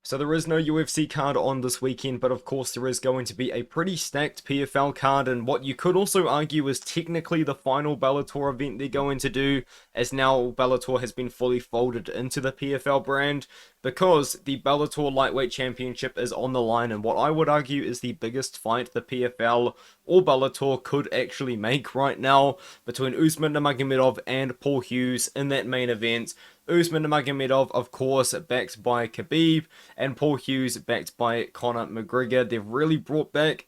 So there is no UFC card on this weekend, but of course there is going to be a pretty stacked PFL card, and what you could also argue is technically the final Bellator event they're going to do, as now Bellator has been fully folded into the PFL brand, because the Bellator Lightweight Championship is on the line, and what I would argue is the biggest fight the PFL or Bellator could actually make right now, between Usman Nurmagomedov and Paul Hughes in that main event. Usman Nurmagomedov, of course, backed by Khabib, and Paul Hughes backed by Conor McGregor. They've really brought back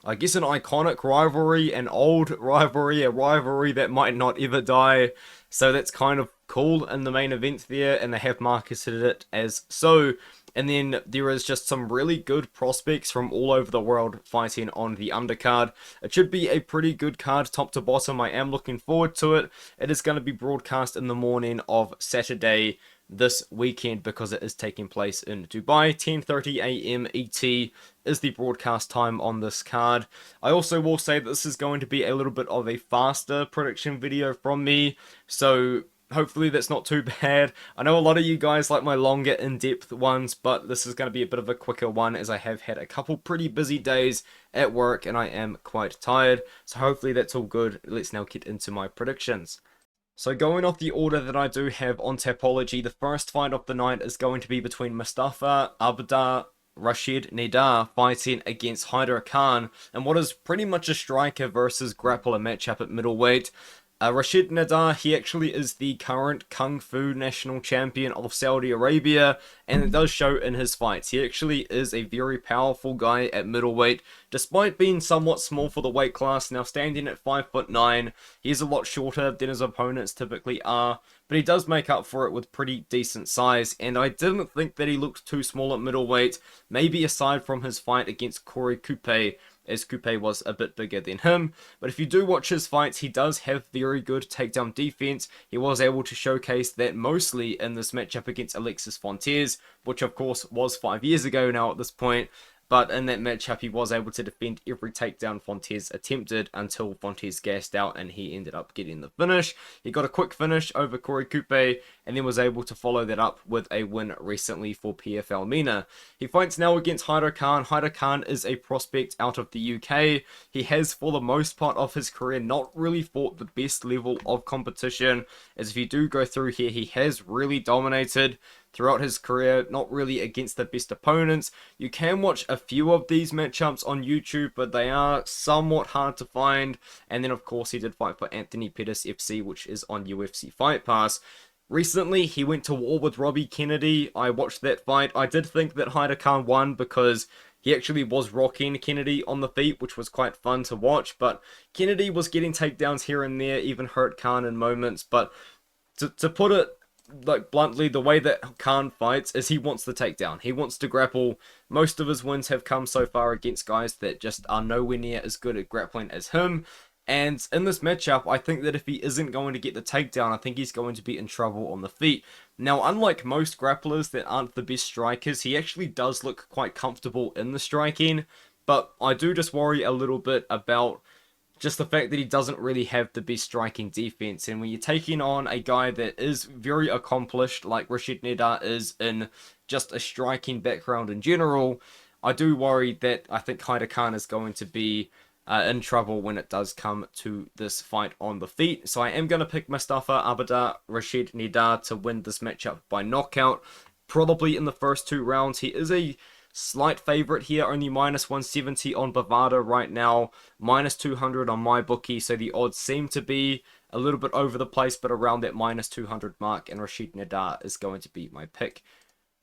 I guess an iconic rivalry, an old rivalry, a rivalry that might not ever die. So that's kind of cool in the main event there, and they have marketed it as so. And then there is just some really good prospects from all over the world fighting on the undercard. It should be a pretty good card top to bottom. I am looking forward to it. It is going to be broadcast in the morning of Saturday this weekend because it is taking place in Dubai. 10:30 a.m. ET is the broadcast time on this card. I also will say that this is going to be a little bit of a faster prediction video from me, so hopefully that's not too bad. I know a lot of you guys like my longer in-depth ones, but this is going to be a bit of a quicker one as I have had a couple pretty busy days at work and I am quite tired. So hopefully that's all good. Let's now get into my predictions. So going off the order that I do have on Tapology, the first fight of the night is going to be between Mostafa, Abada, Rashed, Neda fighting against Haider Khan, and what is pretty much a striker versus grappler matchup at middleweight. Rashed Neda, he actually is the current Kung Fu national champion of Saudi Arabia, and it does show in his fights. He actually is a very powerful guy at middleweight, despite being somewhat small for the weight class. Now standing at 5'9", he is a lot shorter than his opponents typically are, but he does make up for it with pretty decent size, and I didn't think that he looked too small at middleweight, maybe aside from his fight against Corey Coupe, as Coupe was a bit bigger than him. But if you do watch his fights, he does have very good takedown defense. He was able to showcase that mostly in this matchup against Alexis Fontes, which of course was 5 years ago now at this point. But in that matchup, he was able to defend every takedown Fontes attempted until Fontes gassed out and he ended up getting the finish. He got a quick finish over Corey Coupe and then was able to follow that up with a win recently for PFL MENA. He fights now against Haider Khan. Haider Khan is a prospect out of the UK. He has, for the most part of his career, not really fought the best level of competition, as if you do go through here, he has really dominated throughout his career, not really against the best opponents. You can watch a few of these matchups on YouTube, but they are somewhat hard to find. And then of course he did fight for Anthony Pettis FC, which is on UFC Fight Pass. Recently, he went to war with Robbie Kennedy. I watched that fight. I did think that Haider Khan won because he actually was rocking Kennedy on the feet, which was quite fun to watch. But Kennedy was getting takedowns here and there, even hurt Khan in moments. But to put it like bluntly, the way that Khan fights is he wants the takedown. He wants to grapple. Most of his wins have come so far against guys that just are nowhere near as good at grappling as him. And in this matchup, I think that if he isn't going to get the takedown, I think he's going to be in trouble on the feet. Now, unlike most grapplers that aren't the best strikers, he actually does look quite comfortable in the striking. But I do just worry a little bit about just the fact that he doesn't really have the best striking defense. And when you're taking on a guy that is very accomplished, like Rashed Neda is in just a striking background in general, I do worry that I think Haider Khan is going to be in trouble when it does come to this fight on the feet. So I am going to pick Mostafa Abada Rashed Neda to win this matchup by knockout, probably in the first 2 rounds. He is a slight favorite here, only minus 170 on Bovada right now, minus 200 on my bookie, so the odds seem to be a little bit over the place, but around that minus 200 mark, and Rashed Neda is going to be my pick.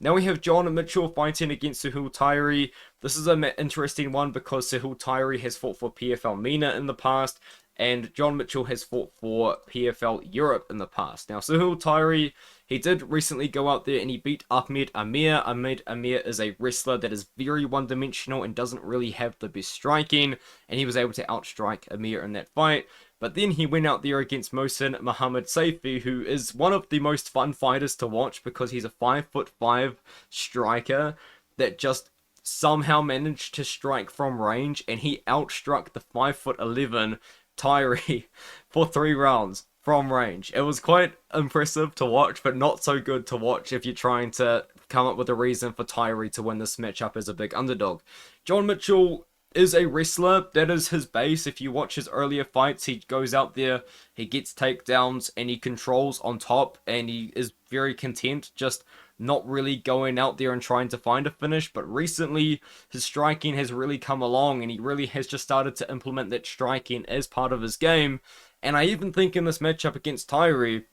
Now we have John Mitchell fighting against Souhil Tairi. This is an interesting one because Souhil Tairi has fought for PFL MENA in the past, and John Mitchell has fought for PFL Europe in the past. Now, Souhil Tairi, he did recently go out there and he beat Ahmed Amir. Ahmed Amir is a wrestler that is very one-dimensional and doesn't really have the best striking, and he was able to outstrike Amir in that fight. But then he went out there against Mohsen Mohammed Saifi, who is one of the most fun fighters to watch because he's a 5'5" striker that just somehow managed to strike from range, and he outstruck the 5'11" Tairi for 3 rounds from range. It was quite impressive to watch, but not so good to watch if you're trying to come up with a reason for Tairi to win this matchup as a big underdog. John Mitchell is a wrestler. That is his base. If you watch his earlier fights, he goes out there, he gets takedowns, and he controls on top, and he is very content just not really going out there and trying to find a finish. But recently, his striking has really come along, and he really has just started to implement that striking as part of his game. And I even think in this matchup against Tairi,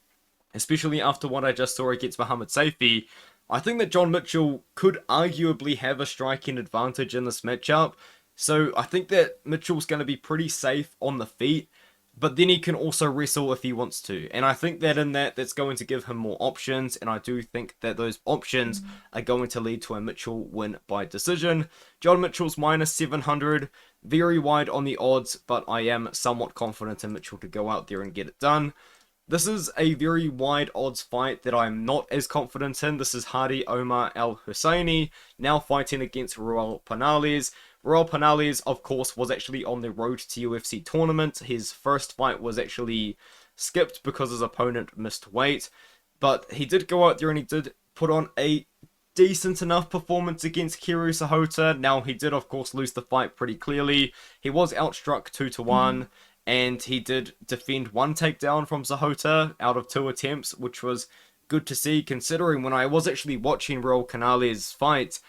especially after what I just saw against Mohamed Saifi, I think that John Mitchell could arguably have a striking advantage in this matchup. So I think that Mitchell's going to be pretty safe on the feet, but then he can also wrestle if he wants to. And I think that in that's going to give him more options, and I do think that those options are going to lead to a Mitchell win by decision. John Mitchell's minus 700, very wide on the odds, but I am somewhat confident in Mitchell to go out there and get it done. This is a very wide odds fight that I'm not as confident in. This is Hadi Omar Al-Hussaini, now fighting against Ruel Panales. Ruel Panales, of course, was actually on the road to UFC tournament. His first fight was actually skipped because his opponent missed weight. But he did go out there and he did put on a decent enough performance against Kiru Sahota. Now, he did, of course, lose the fight pretty clearly. He was outstruck 2-1. And he did defend one takedown from Sahota out of 2 attempts, which was good to see, considering when I was actually watching Ruel Panales' fight,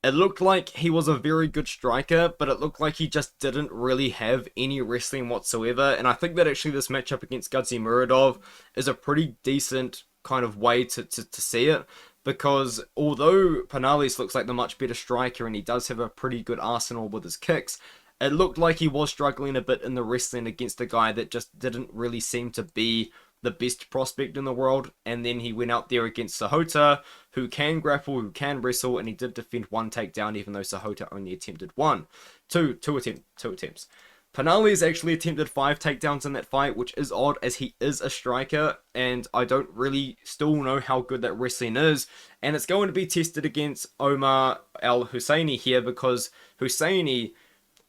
it looked like he was a very good striker, but it looked like he just didn't really have any wrestling whatsoever. And I think that actually this matchup against Nurmagomedov is a pretty decent kind of way to see it. Because although Panales looks like the much better striker and he does have a pretty good arsenal with his kicks, it looked like he was struggling a bit in the wrestling against a guy that just didn't really seem to be the best prospect in the world. And then he went out there against Sahota, who can grapple, who can wrestle, and he did defend one takedown, even though Sahota only attempted one. Two attempts. Panales actually attempted 5 takedowns in that fight, which is odd as he is a striker, and I don't really still know how good that wrestling is. And it's going to be tested against Omar Al-Hussaini here, because Hussaini,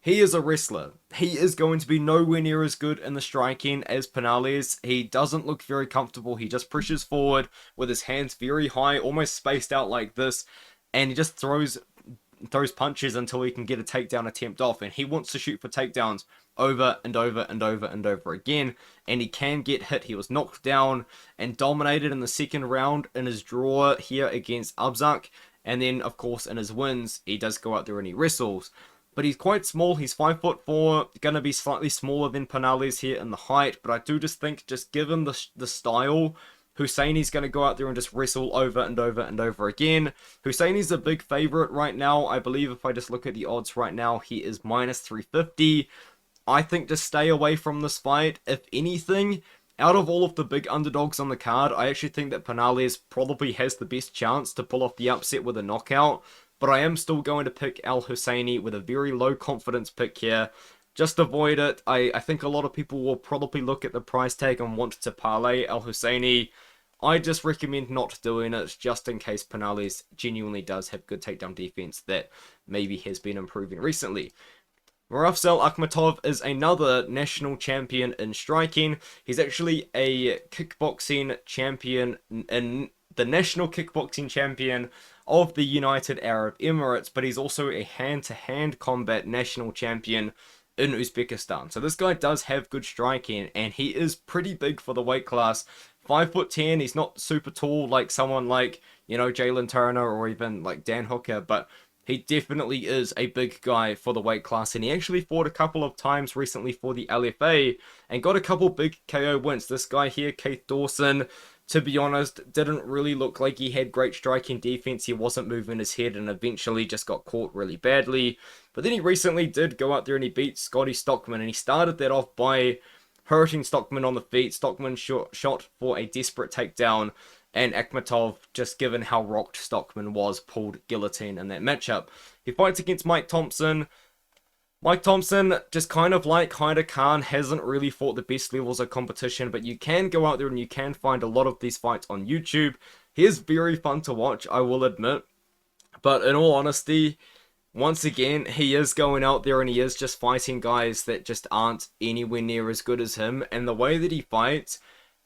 he is a wrestler. He is going to be nowhere near as good in the striking as Panales. He doesn't look very comfortable. He just pushes forward with his hands very high, almost spaced out like this, and he just throws punches until he can get a takedown attempt off. And he wants to shoot for takedowns over and over and over and over again, and he can get hit. He was knocked down and dominated in the second round in his draw here against Abzak, and then of course in his wins he does go out there and he wrestles. But he's quite small. He's 5'4", going to be slightly smaller than Panales here in the height. But I do just think, just given the style, Hussaini's going to go out there and just wrestle over and over and over again. Hussaini's a big favorite right now. I believe if I just look at the odds right now, he is minus 350. I think to stay away from this fight, if anything, out of all of the big underdogs on the card, I actually think that Panales probably has the best chance to pull off the upset with a knockout. But I am still going to pick Al-Hussaini with a very low confidence pick here. Just avoid it. I think a lot of people will probably look at the price tag and want to parlay Al-Hussaini. I just recommend not doing it, just in case Panales genuinely does have good takedown defense that maybe has been improving recently. Mirafzal Akhtamov is another national champion in striking. He's actually a kickboxing champion, in the national kickboxing champion of the United Arab Emirates, but he's also a hand-to-hand combat national champion in Uzbekistan. So this guy does have good striking, and he is pretty big for the weight class. 5'10", he's not super tall like someone like, Jalen Turner or even like Dan Hooker, but he definitely is a big guy for the weight class, and he actually fought a couple of times recently for the LFA and got a couple big KO wins. This guy here, Keith Dawson, to be honest, didn't really look like he had great striking defense. He wasn't moving his head and eventually just got caught really badly. But then he recently did go out there and he beat Scotty Stockman, and he started that off by hurting Stockman on the feet. Stockman shot for a desperate takedown, and Akhtamov, just given how rocked Stockman was, pulled guillotine in that matchup. He fights against Mike Thompson. Mike Thompson, just kind of like Haider Khan, hasn't really fought the best levels of competition, but you can go out there and you can find a lot of these fights on YouTube. He is very fun to watch, I will admit. But in all honesty, once again, he is going out there and he is just fighting guys that just aren't anywhere near as good as him. And the way that he fights,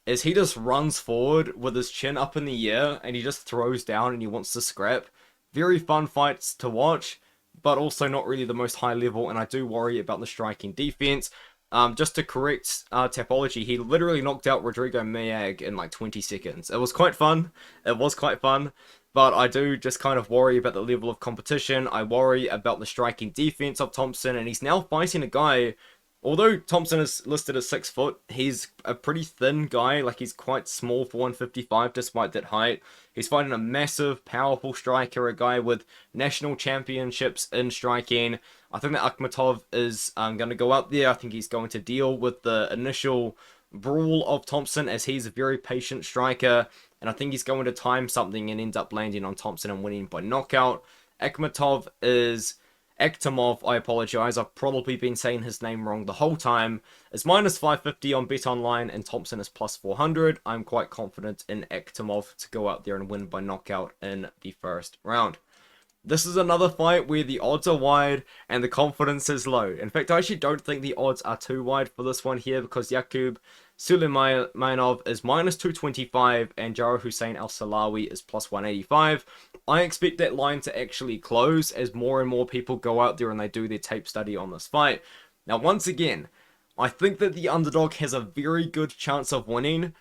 is he just runs forward with his chin up in the air and he just throws down and he wants to scrap. Very fun fights to watch, but also not really the most high level, and I do worry about the striking defense. Just to correct Tapology, he literally knocked out Rodrigo Mayag in like 20 seconds. It was quite fun. It was quite fun. But I do just kind of worry about the level of competition. I worry about the striking defense of Thompson, and he's now fighting a guy. Although Thompson is listed as 6 foot, he's a pretty thin guy. Like, he's quite small for 155 despite that height. He's fighting a massive, powerful striker, a guy with national championships in striking. I think that Akhtamov is going to go out there. I think he's going to deal with the initial brawl of Thompson, as he's a very patient striker. And I think he's going to time something and end up landing on Thompson and winning by knockout. Akhtamov, I apologize, I've probably been saying his name wrong the whole time, is minus 550 on BetOnline, and Thompson is plus 400. I'm quite confident in Akhtamov to go out there and win by knockout in the first round. This is another fight where the odds are wide and the confidence is low. In fact, I actually don't think the odds are too wide for this one here, because Yakub Sulimanov is minus 225 and Jarrah Hussein Al-Silawi is plus 185. I expect that line to actually close as more and more people go out there and they do their tape study on this fight. Now, once again, I think that the underdog has a very good chance of winning,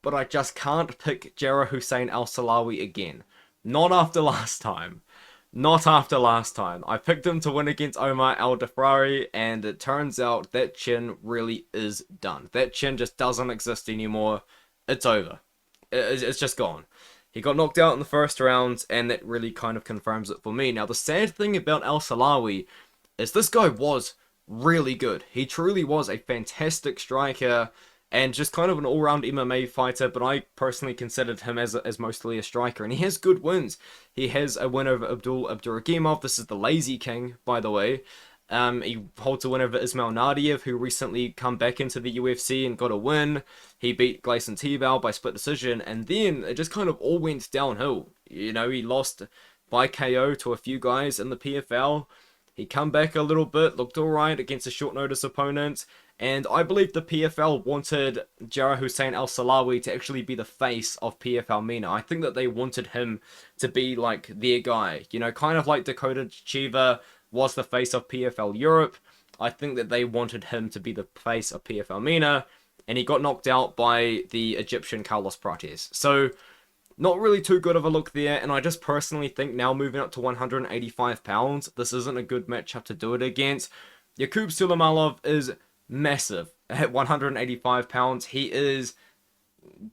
but I just can't pick Jarrah Hussein Al-Silawi again. Not after last time. Not after last time. I picked him to win against Omar Al-Dafrari, and it turns out that chin really is done. That chin just doesn't exist anymore. It's over. It's just gone. He got knocked out in the first round, and that really kind of confirms it for me. Now, the sad thing about Al-Silawi is this guy was really good. He truly was a fantastic striker, and just kind of an all-round MMA fighter, but I personally considered him as mostly a striker, and he has good wins. He has a win over Ibragimov. This is the Lazy King, by the way. He holds a win over Ismail Nadeyev, who recently come back into the UFC and got a win. He beat Gleison Tibau by split decision, and then it just kind of all went downhill. You know, he lost by KO to a few guys in the PFL. He come back a little bit, looked alright against a short notice opponent, and I believe the PFL wanted Jarrah Hussein Al-Silawi to actually be the face of PFL MENA. I think that they wanted him to be like their guy. You know, kind of like Dakota Chiva was the face of PFL Europe. I think that they wanted him to be the face of PFL MENA, and he got knocked out by the Egyptian Carlos Prates. So, not really too good of a look there, and I just personally think now moving up to 185 pounds, this isn't a good matchup to do it against. Yakub Sulimanov is massive at 185 pounds. He is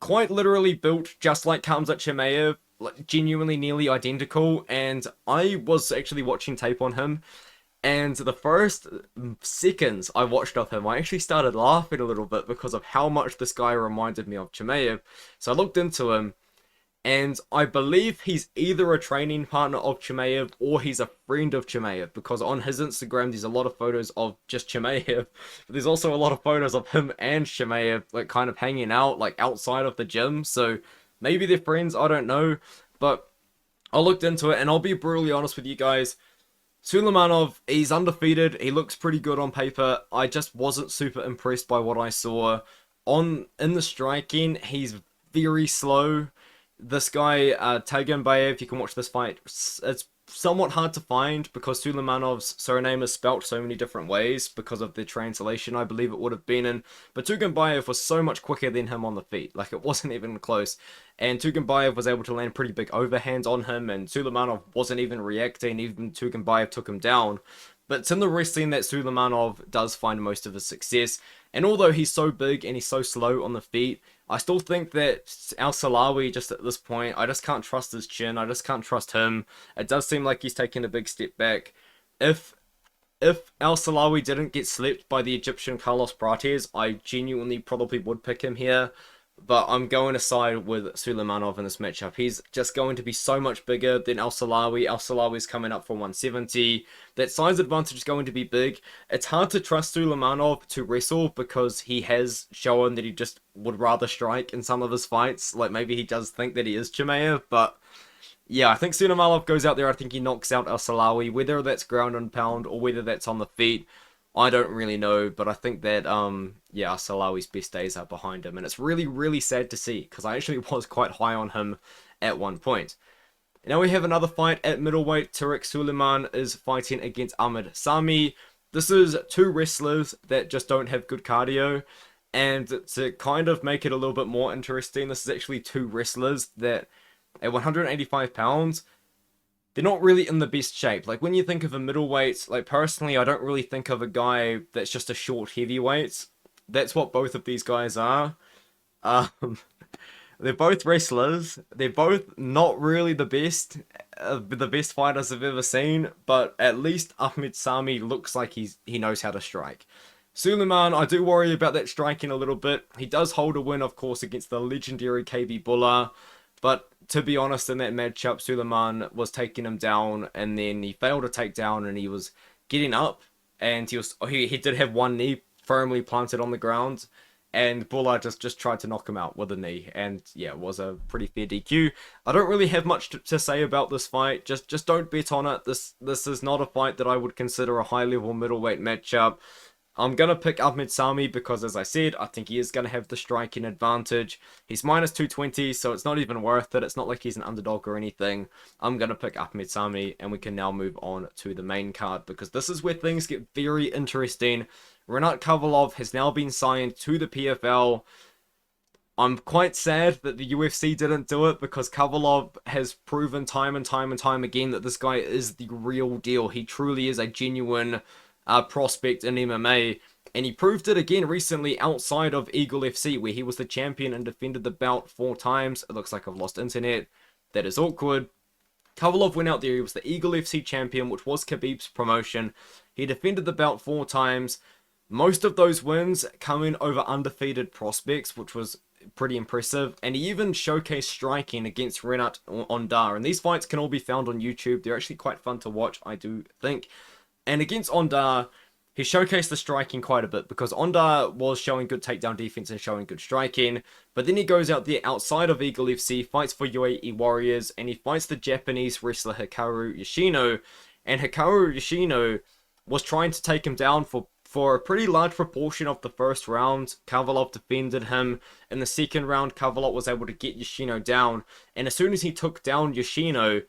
quite literally built just like Khamzat Chimaev, like genuinely nearly identical, and I was actually watching tape on him, and the first seconds I watched of him, I actually started laughing a little bit because of how much this guy reminded me of Chimaev. So I looked into him, and I believe he's either a training partner of Chimaev or he's a friend of Chimaev, because on his Instagram there's a lot of photos of just Chimaev, but there's also a lot of photos of him and Chimaev like kind of hanging out like outside of the gym. So maybe they're friends, I don't know. But I looked into it, and I'll be brutally honest with you guys. Sulimanov, he's undefeated. He looks pretty good on paper. I just wasn't super impressed by what I saw. In the striking, he's very slow. This guy, Taganbayev, you can watch this fight. It's somewhat hard to find because Sulimanov's surname is spelt so many different ways because of the translation I believe it would have been in. But Taganbayev was so much quicker than him on the feet. Like, it wasn't even close. And Taganbayev was able to land pretty big overhands on him, and Sulimanov wasn't even reacting. Even Taganbayev took him down. But it's in the wrestling that Sulimanov does find most of his success. And although he's so big and he's so slow on the feet, I still think that Al-Silawi, just at this point, I just can't trust his chin. I just can't trust him. It does seem like he's taking a big step back. If Al-Silawi didn't get slept by the Egyptian Carlos Prates, I genuinely probably would pick him here. But I'm going to side with Sulimanov in this matchup. He's just going to be so much bigger than Al-Silawi. Al-Silawi's coming up for 170. That size advantage is going to be big. It's hard to trust Sulimanov to wrestle because he has shown that he just would rather strike in some of his fights. Like, maybe he does think that he is Chimaev, but yeah, I think Sulimanov goes out there. I think he knocks out Al-Silawi, whether that's ground and pound or whether that's on the feet. I don't really know, but I think that, yeah, Al-Silawi's best days are behind him, and it's really, really sad to see, because I actually was quite high on him at one point. Now we have another fight at middleweight. Tarek Suleiman is fighting against Ahmed Sami. This is two wrestlers that just don't have good cardio, and to kind of make it a little bit more interesting, this is actually two wrestlers that, at 185 pounds, they're not really in the best shape. Like, when you think of a middleweight, like, personally, I don't really think of a guy that's just a short heavyweight. That's what both of these guys are. Um, they're both wrestlers. They're both not really the best fighters I've ever seen, but at least Ahmed Sami looks like he knows how to strike. Suleiman, I do worry about that striking a little bit. He does hold a win, of course, against the legendary KB Bulla, but to be honest, in that matchup, Suleiman was taking him down, and then he failed to take down, and he was getting up, and he did have one knee firmly planted on the ground, and Bulla just tried to knock him out with a knee, and yeah, it was a pretty fair DQ. I don't really have much to say about this fight. Just don't bet on it. This is not a fight that I would consider a high-level middleweight matchup. I'm going to pick Ahmed Sami because, as I said, I think he is going to have the striking advantage. He's minus 220, so it's not even worth it. It's not like he's an underdog or anything. I'm going to pick Ahmed Sami, and we can now move on to the main card, because this is where things get very interesting. Rinat Khabilov has now been signed to the PFL. I'm quite sad that the UFC didn't do it, because Khabilov has proven time and time and time again that this guy is the real deal. He truly is a genuine prospect in MMA, and he proved it again recently outside of Eagle FC, where he was the champion and defended the belt 4 times. It looks like I've lost internet. That is awkward. Khabilov went out there. He was the Eagle FC champion, which was Khabib's promotion. He defended the belt 4 times. Most of those wins come in over undefeated prospects, which was pretty impressive. And he even showcased striking against Rinat Ondar. And these fights can all be found on YouTube. They're actually quite fun to watch, I do think. And against Ondar, he showcased the striking quite a bit, because Ondar was showing good takedown defense and showing good striking. But then he goes out there outside of Eagle FC, fights for UAE Warriors, and he fights the Japanese wrestler Hikaru Yoshino. And Hikaru Yoshino was trying to take him down for a pretty large proportion of the first round. Khabilov defended him. In the second round, Khabilov was able to get Yoshino down. And as soon as he took down Yoshino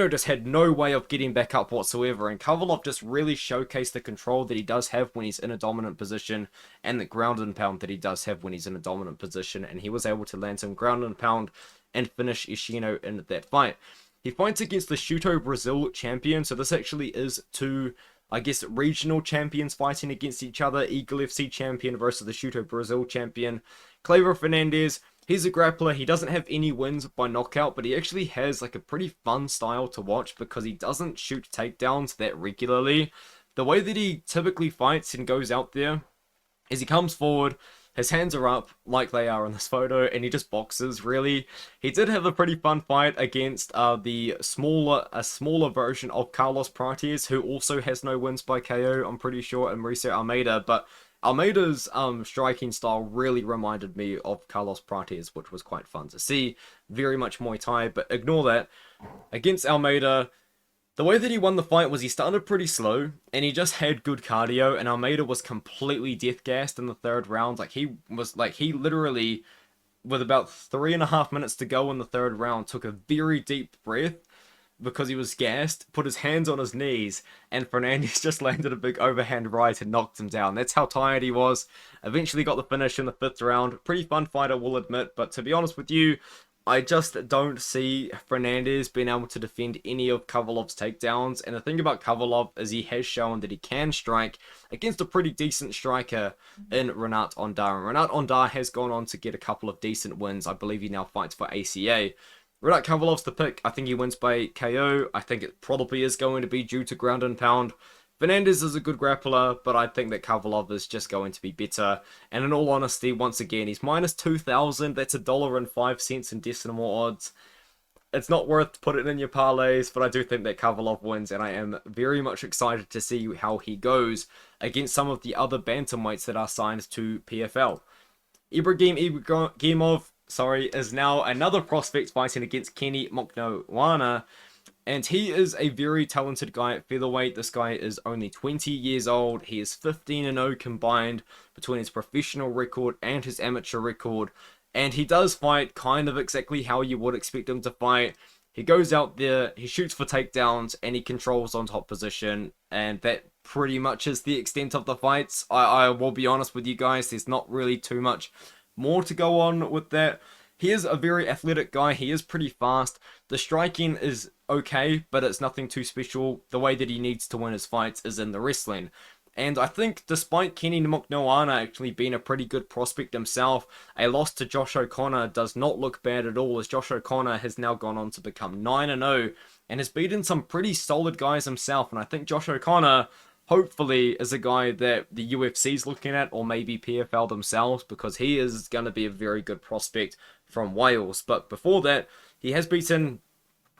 just had no way of getting back up whatsoever, and Khabilov just really showcased the control that he does have when he's in a dominant position, and the ground and pound that he does have when he's in a dominant position, and he was able to land some ground and pound and finish Yoshino in that fight. He fights against the Shuto Brazil champion, so this actually is two, I guess, regional champions fighting against each other. Eagle FC champion versus the Shuto Brazil champion. Clever Fernandez, he's a grappler. He doesn't have any wins by knockout, but he actually has like a pretty fun style to watch, because he doesn't shoot takedowns that regularly. The way that he typically fights and goes out there is he comes forward, his hands are up like they are in this photo, and he just boxes, really. He did have a pretty fun fight against a smaller version of Carlos Prates, who also has no wins by KO, I'm pretty sure, and Mauricio Almeida, but Almeida's striking style really reminded me of Carlos Prates, which was quite fun to see. Very much Muay Thai, but ignore that. Against Almeida, the way that he won the fight was he started pretty slow, and he just had good cardio, and Almeida was completely death-gassed in the third round. He literally, with about 3.5 minutes to go in the third round, took a very deep breath, because he was gassed, put his hands on his knees, and Fernandez just landed a big overhand right and knocked him down. That's how tired he was. Eventually got the finish in the 5th round. Pretty fun fight, I will admit, but to be honest with you, I just don't see Fernandez being able to defend any of Khabilov's takedowns. And the thing about Khabilov is he has shown that he can strike against a pretty decent striker in Rinat Ondar. And Rinat Ondar has gone on to get a couple of decent wins. I believe he now fights for ACA. Rinat Khabilov's the pick. I think he wins by KO. I think it probably is going to be due to ground and pound. Fernandez is a good grappler, but I think that Khabilov is just going to be better. And in all honesty, once again, he's minus 2,000. That's $1.05 in decimal odds. It's not worth putting in your parlays, but I do think that Khabilov wins, and I am very much excited to see how he goes against some of the other bantamweights that are signed to PFL. Ibragimov, is now another prospect fighting against Kenny Moknowana. And he is a very talented guy at featherweight. This guy is only 20 years old. He is 15-0 combined between his professional record and his amateur record. And he does fight kind of exactly how you would expect him to fight. He goes out there, he shoots for takedowns, and he controls on top position. And that pretty much is the extent of the fights. I will be honest with you guys, there's not really too much more to go on with that. He is a very athletic guy. He is pretty fast. The striking is okay, but it's nothing too special. The way that he needs to win his fights is in the wrestling. And I think despite Kenny Nurmagomedov actually being a pretty good prospect himself, a loss to Josh O'Connor does not look bad at all, as Josh O'Connor has now gone on to become 9-0 and has beaten some pretty solid guys himself. And I think Josh O'Connor hopefully is a guy that the UFC's looking at, or maybe PFL themselves, because he is going to be a very good prospect from Wales. But before that, he has beaten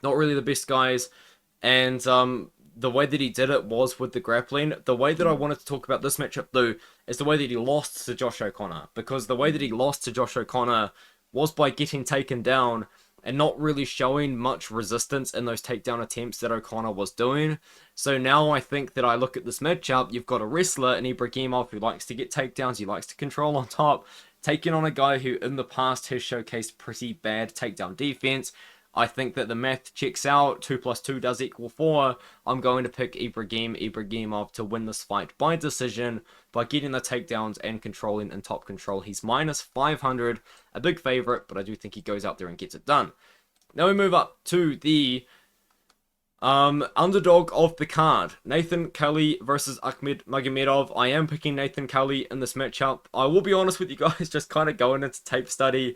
not really the best guys, and the way that he did it was with the grappling. The way that I wanted to talk about this matchup, though, is the way that he lost to Josh O'Connor, because the way that he lost to Josh O'Connor was by getting taken down and not really showing much resistance in those takedown attempts that O'Connor was doing. So now I think that I look at this matchup, you've got a wrestler in Ibragimov who likes to get takedowns, he likes to control on top, taking on a guy who in the past has showcased pretty bad takedown defense. I think that the math checks out. 2 + 2 does equal 4. I'm going to pick Ibragimov to win this fight by decision by getting the takedowns and controlling in top control. He's minus 500, a big favorite, but I do think he goes out there and gets it done. Now we move up to the underdog of the card, Nathan Kelly versus Ahmed Magomedov. I am picking Nathan Kelly in this matchup. I will be honest with you guys, just kind of going into tape study,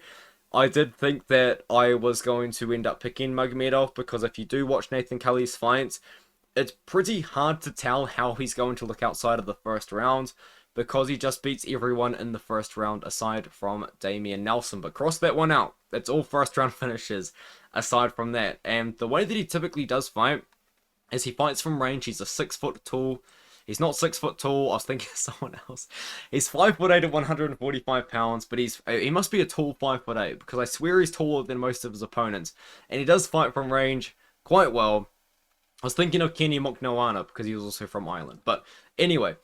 I did think that I was going to end up picking Magomedov, because if you do watch Nathan Kelly's fights, it's pretty hard to tell how he's going to look outside of the first round, because he just beats everyone in the first round aside from Damian Nelson. But cross that one out. That's all first round finishes aside from that. And the way that he typically does fight is he fights from range. He's a 6 foot tall. He's not 6 foot tall. I was thinking of someone else. He's 5'8" at 145 pounds, but he must be a tall 5'8", because I swear he's taller than most of his opponents. And he does fight from range quite well. I was thinking of Kenny Nurmagomedov because he was also from Ireland. But anyway,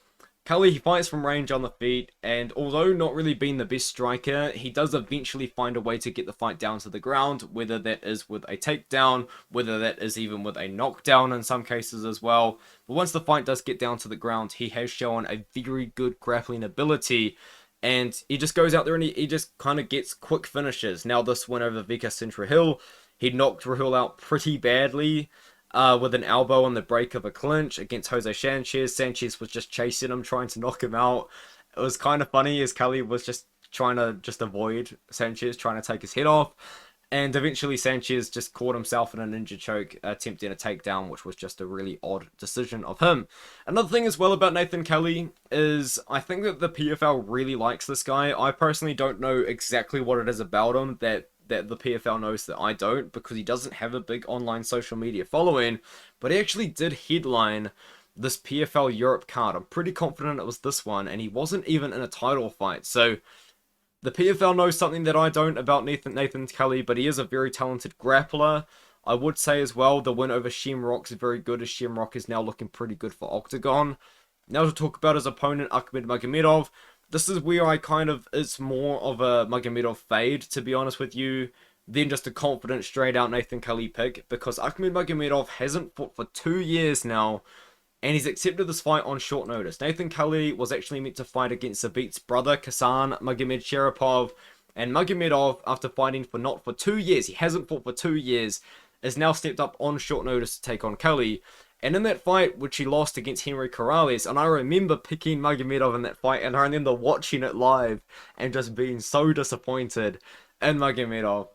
Kelly, he fights from range on the feet, and although not really being the best striker, he does eventually find a way to get the fight down to the ground, whether that is with a takedown, whether that is even with a knockdown in some cases as well. But once the fight does get down to the ground, he has shown a very good grappling ability, and he just goes out there and he just kind of gets quick finishes. Now this win over Ruel, he knocked Ruel out pretty badly, with an elbow on the break of a clinch against Jose Sanchez. Sanchez was just chasing him, trying to knock him out. It was kind of funny as Kelly was just trying to avoid Sanchez, trying to take his head off. And eventually Sanchez just caught himself in a ninja choke, attempting a takedown, which was just a really odd decision of him. Another thing as well about Nathan Kelly is I think that the PFL really likes this guy. I personally don't know exactly what it is about him that the PFL knows that I don't, because he doesn't have a big online social media following, but he actually did headline this PFL Europe card. I'm pretty confident it was this one, and he wasn't even in a title fight. So the PFL knows something that I don't about Nathan Kelly, but he is a very talented grappler. I would say as well, the win over Shamrock is very good, as Shamrock is now looking pretty good for Octagon. Now to talk about his opponent, Ahmed Magomedov. This is where it's more of a Magomedov fade, to be honest with you, than just a confident, straight-out Nathan Kelly pick, because Ahmed Magomedov hasn't fought for 2 years now, and he's accepted this fight on short notice. Nathan Kelly was actually meant to fight against Zabit's brother, Kasan Magomed Sharapov, and Magomedov, after fighting for 2 years, he hasn't fought for 2 years, is now stepped up on short notice to take on Kelly. And in that fight, which he lost against Henry Corrales, and I remember picking Magomedov in that fight, and I remember watching it live and just being so disappointed in Magomedov.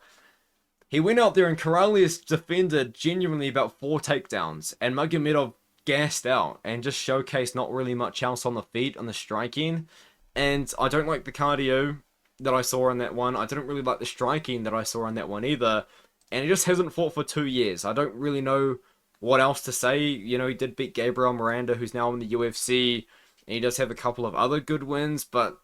He went out there and Corrales defended genuinely about 4 takedowns, and Magomedov gassed out and just showcased not really much else on the feet, on the striking. And I don't like the cardio that I saw in that one. I didn't really like the striking that I saw in that one either. And he just hasn't fought for 2 years. I don't really know what else to say. You know, he did beat Gabriel Miranda, who's now in the UFC, and he does have a couple of other good wins, but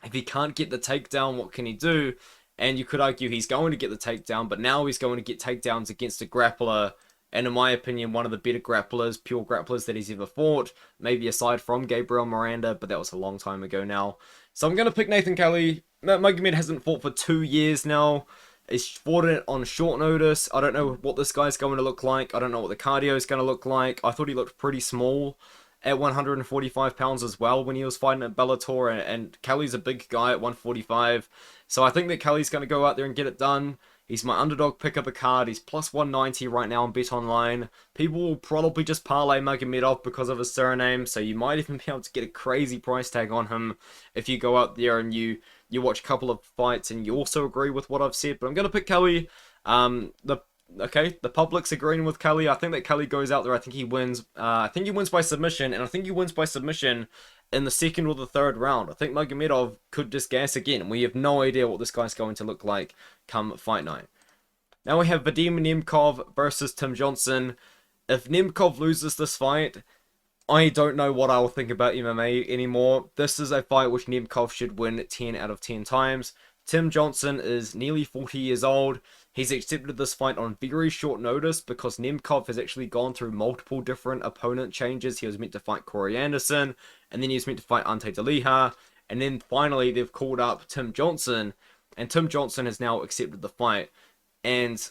if he can't get the takedown, what can he do? And you could argue he's going to get the takedown, but now he's going to get takedowns against a grappler and in my opinion, one of the better grapplers, pure grapplers that he's ever fought, maybe aside from Gabriel Miranda, but that was a long time ago now. So I'm going to pick Nathan Kelly. Nurmagomedov hasn't fought for 2 years now. He's fought it on short notice. I don't know what this guy's going to look like. I don't know what the cardio is going to look like. I thought he looked pretty small at 145 pounds as well when he was fighting at Bellator, and Kelly's a big guy at 145. So I think that Kelly's going to go out there and get it done. He's my underdog pick of the card. He's plus 190 right now on Bet Online. People will probably just parlay Magomedov because of his surname, so you might even be able to get a crazy price tag on him if you go out there and you watch a couple of fights and you also agree with what I've said. But I'm going to pick Kelly. The public's agreeing with Kelly. I think that Kelly goes out there. I think he wins. I think he wins by submission, and I think he wins by submission in the second or the third round. I think Magomedov could just gas again. We have no idea what this guy's going to look like come fight night. Now we have Vadim Nemkov versus Tim Johnson. If Nemkov loses this fight, I don't know what I will think about MMA anymore. This is a fight which Nemkov should win 10 out of 10 times. Tim Johnson is nearly 40 years old. He's accepted this fight on very short notice because Nemkov has actually gone through multiple different opponent changes. He was meant to fight Corey Anderson, and then he was meant to fight Ante DeLiha, and then finally they've called up Tim Johnson, and Tim Johnson has now accepted the fight. And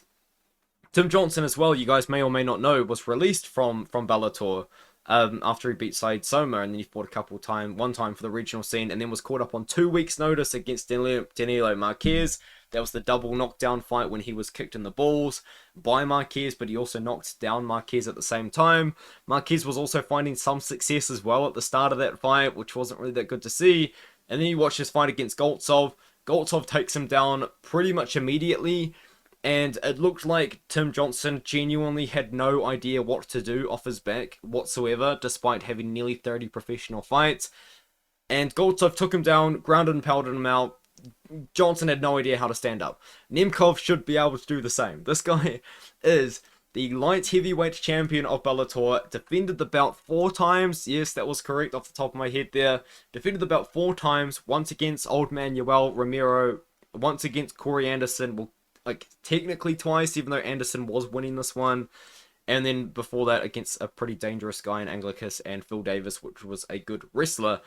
Tim Johnson as well, you guys may or may not know, was released from Bellator after he beat Said Soma, and then he fought one time for the regional scene, and then was caught up on 2 weeks' notice against Danilo Marquez. That was the double knockdown fight when he was kicked in the balls by Marquez, but he also knocked down Marquez at the same time. Marquez was also finding some success as well at the start of that fight, which wasn't really that good to see. And then you watch his fight against Goltsov. Goltsov takes him down pretty much immediately, and it looked like Tim Johnson genuinely had no idea what to do off his back whatsoever, despite having nearly 30 professional fights. And Goltsov took him down, grounded and pounded him out. Johnson had no idea how to stand up. Nemkov should be able to do the same. This guy is the light heavyweight champion of Bellator, defended the belt 4 times. Yes, that was correct off the top of my head there. Defended the belt 4 times, once against Old Man Yoel Romero, once against Corey Anderson, well, like technically twice, even though Anderson was winning this one. And then before that against a pretty dangerous guy in Anglicus and Phil Davis, which was a good wrestler.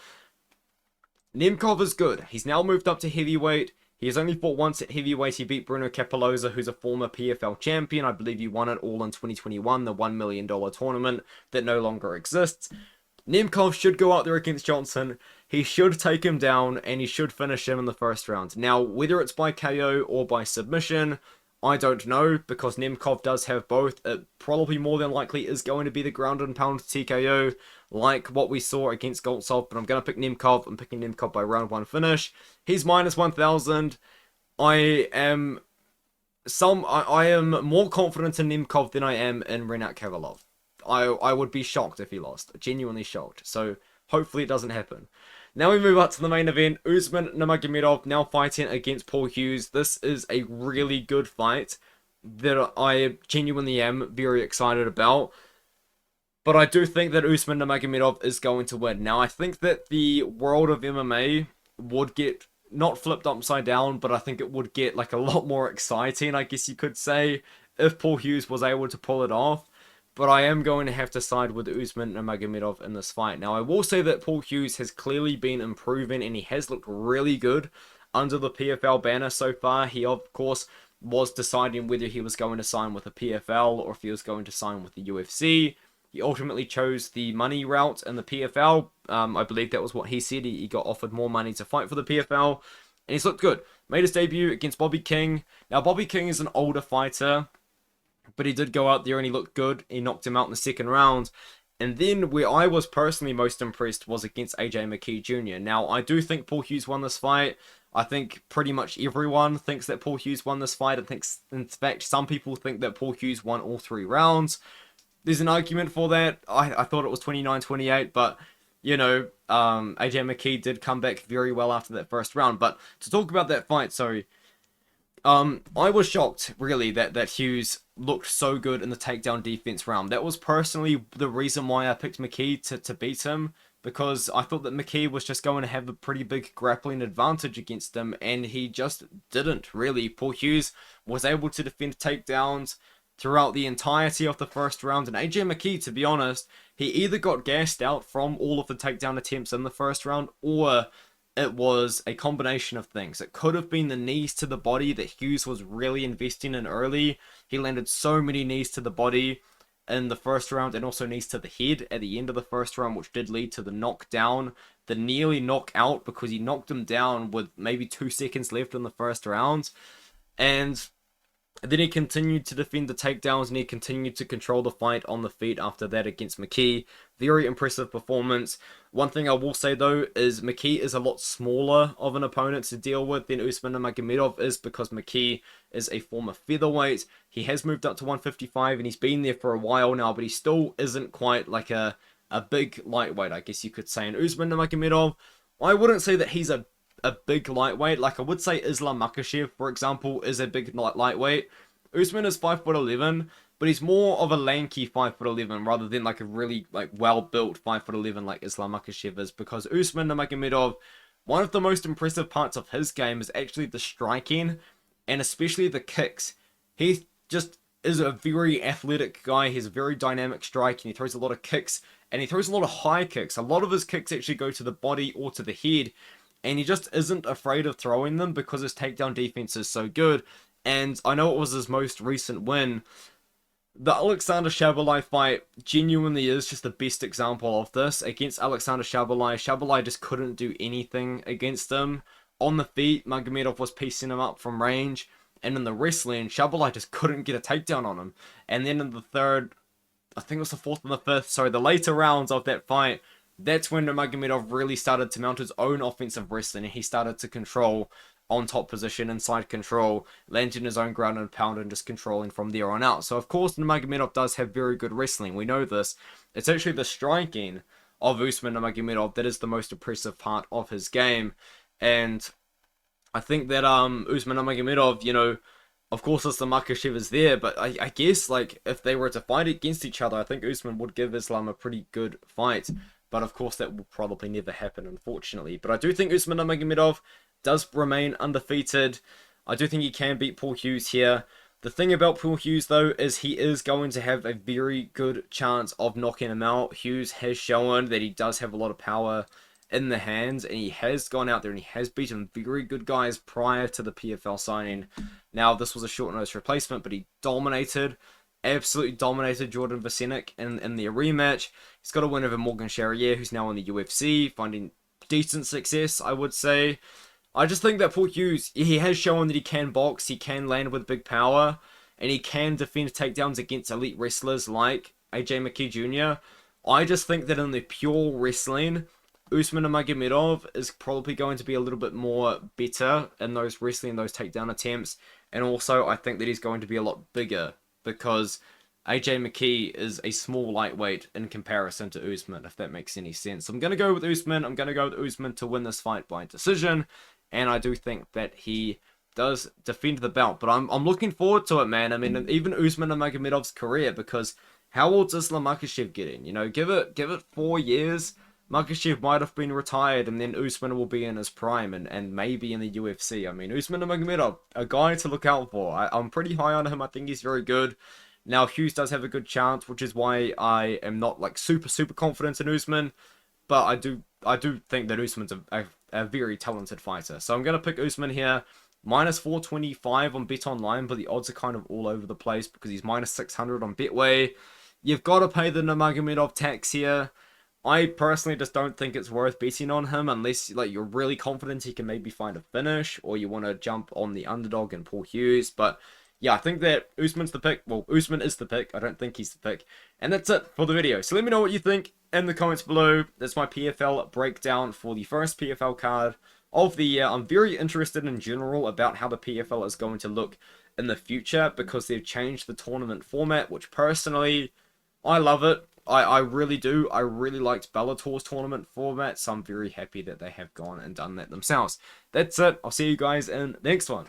Nemkov is good. He's now moved up to heavyweight. He has only fought once at heavyweight. He beat Bruno Capoloza, who's a former PFL champion. I believe he won it all in 2021, the $1 million tournament that no longer exists. Nemkov should go out there against Johnson. He should take him down, and he should finish him in the first round. Now, whether it's by KO or by submission, I don't know, because Nemkov does have both. It probably more than likely is going to be the ground and pound TKO, like what we saw against Goltsov, but I'm going to pick Nemkov. I'm picking Nemkov by round 1 finish. He's minus 1,000. I am more confident in Nemkov than I am in Renat Kavalov. I would be shocked if he lost. Genuinely shocked. So hopefully it doesn't happen. Now we move up to the main event. Usman Nurmagomedov now fighting against Paul Hughes. This is a really good fight that I genuinely am very excited about. But I do think that Usman Nurmagomedov is going to win. Now I think that the world of MMA would get not flipped upside down, but I think it would get like a lot more exciting, I guess you could say, if Paul Hughes was able to pull it off. But I am going to have to side with Usman Nurmagomedov in this fight. Now, I will say that Paul Hughes has clearly been improving, and he has looked really good under the PFL banner so far. He, of course, was deciding whether he was going to sign with the PFL or if he was going to sign with the UFC. He ultimately chose the money route in the PFL. I believe that was what he said. He got offered more money to fight for the PFL, and he's looked good. Made his debut against Bobby King. Now, Bobby King is an older fighter, but he did go out there and he looked good. He knocked him out in the second round. And then where I was personally most impressed was against AJ McKee Jr. Now, I do think Paul Hughes won this fight. I think pretty much everyone thinks that Paul Hughes won this fight. I think, in fact, some people think that Paul Hughes won all 3 rounds. There's an argument for that. I thought it was 29-28, but, you know, AJ McKee did come back very well after that first round. But to talk about that fight, I was shocked, really, that Hughes looked so good in the takedown defense round. That was personally the reason why I picked McKee to beat him, because I thought that McKee was just going to have a pretty big grappling advantage against him, and he just didn't, really. Paul Hughes was able to defend takedowns, throughout the entirety of the first round. And AJ McKee, to be honest, he either got gassed out from all of the takedown attempts in the first round, or it was a combination of things. It could have been the knees to the body that Hughes was really investing in early. He landed so many knees to the body in the first round, and also knees to the head at the end of the first round, which did lead to the knockdown, the nearly knockout, because he knocked him down with maybe 2 seconds left in the first round. And then he continued to defend the takedowns, and he continued to control the fight on the feet after that against McKee. Very impressive performance. One thing I will say though is McKee is a lot smaller of an opponent to deal with than Usman Nurmagomedov is, because McKee is a former featherweight. He has moved up to 155 and he's been there for a while now, but he still isn't quite like a big lightweight, I guess you could say. And Usman Nurmagomedov, I wouldn't say that he's a big lightweight. Like I would say Islam Makhachev, for example, is a big lightweight. Usman is 5'11", but he's more of a lanky 5'11", rather than like a really like well-built 5'11" like Islam Makhachev is, because Usman Nurmagomedov, one of the most impressive parts of his game is actually the striking, and especially the kicks. He just is a very athletic guy. He's a very dynamic strike, and he throws a lot of kicks, and he throws a lot of high kicks. A lot of his kicks actually go to the body or to the head, and he just isn't afraid of throwing them because his takedown defense is so good. And I know it was his most recent win. The Alexander Shabalai fight genuinely is just the best example of this. Against Alexander Shabalai, Shabalai just couldn't do anything against him. On the feet, Magomedov was piecing him up from range. And in the wrestling, Shabalai just couldn't get a takedown on him. And then in the third, I think it was the fourth and the fifth, sorry, the later rounds of that fight, that's when Nurmagomedov really started to mount his own offensive wrestling, and he started to control on top position, inside control, landing his own ground and pound, and just controlling from there on out. So of course Nurmagomedov does have very good wrestling, we know this. It's actually the striking of Usman Nurmagomedov that is the most impressive part of his game. And I think that Usman Nurmagomedov, you know, of course Islam Makhachev is there, but I guess like if they were to fight against each other, I think Usman would give Islam a pretty good fight. But of course that will probably never happen, unfortunately. But I do think Usman Nurmagomedov does remain undefeated. I do think he can beat Paul Hughes here. The thing about Paul Hughes, though, is he is going to have a very good chance of knocking him out. Hughes has shown that he does have a lot of power in the hands, and he has gone out there and he has beaten very good guys prior to the PFL signing. Now, this was a short notice replacement, but he absolutely dominated Jordan Vasenik in the rematch. He's got a win over Morgan Charrier, who's now in the UFC, finding decent success, I would say. I just think that Paul Hughes, he has shown that he can box, he can land with big power, and he can defend takedowns against elite wrestlers like AJ McKee Jr. I just think that in the pure wrestling, Usman Nurmagomedov is probably going to be a little bit more better in those wrestling, those takedown attempts. And also, I think that he's going to be a lot bigger, because AJ McKee is a small lightweight in comparison to Usman, if that makes any sense. I'm going to go with Usman. I'm going to go with Usman to win this fight by decision. And I do think that he does defend the belt. But I'm looking forward to it, man. I mean, even Usman Nurmagomedov's career, because how old's Islam Makhachev getting? You know, give it 4 years. Makhachev might have been retired, and then Usman will be in his prime and maybe in the UFC. I mean, Usman Nurmagomedov, a guy to look out for. I'm pretty high on him. I think he's very good. Now, Hughes does have a good chance, which is why I am not like super confident in Usman. But I do think that Usman's a very talented fighter. So I'm going to pick Usman here. Minus 425 on Bet Online, but the odds are kind of all over the place because he's minus 600 on Betway. You've got to pay the Nurmagomedov tax here. I personally just don't think it's worth betting on him unless like you're really confident he can maybe find a finish, or you want to jump on the underdog and Paul Hughes. But yeah, I think that Usman's the pick. Well, Usman is the pick. I don't think he's the pick. And that's it for the video. So let me know what you think in the comments below. That's my PFL breakdown for the first PFL card of the year. I'm very interested in general about how the PFL is going to look in the future, because they've changed the tournament format, which personally, I love it. I really do. I really liked Bellator's tournament format, so I'm very happy that they have gone and done that themselves. That's it. I'll see you guys in the next one.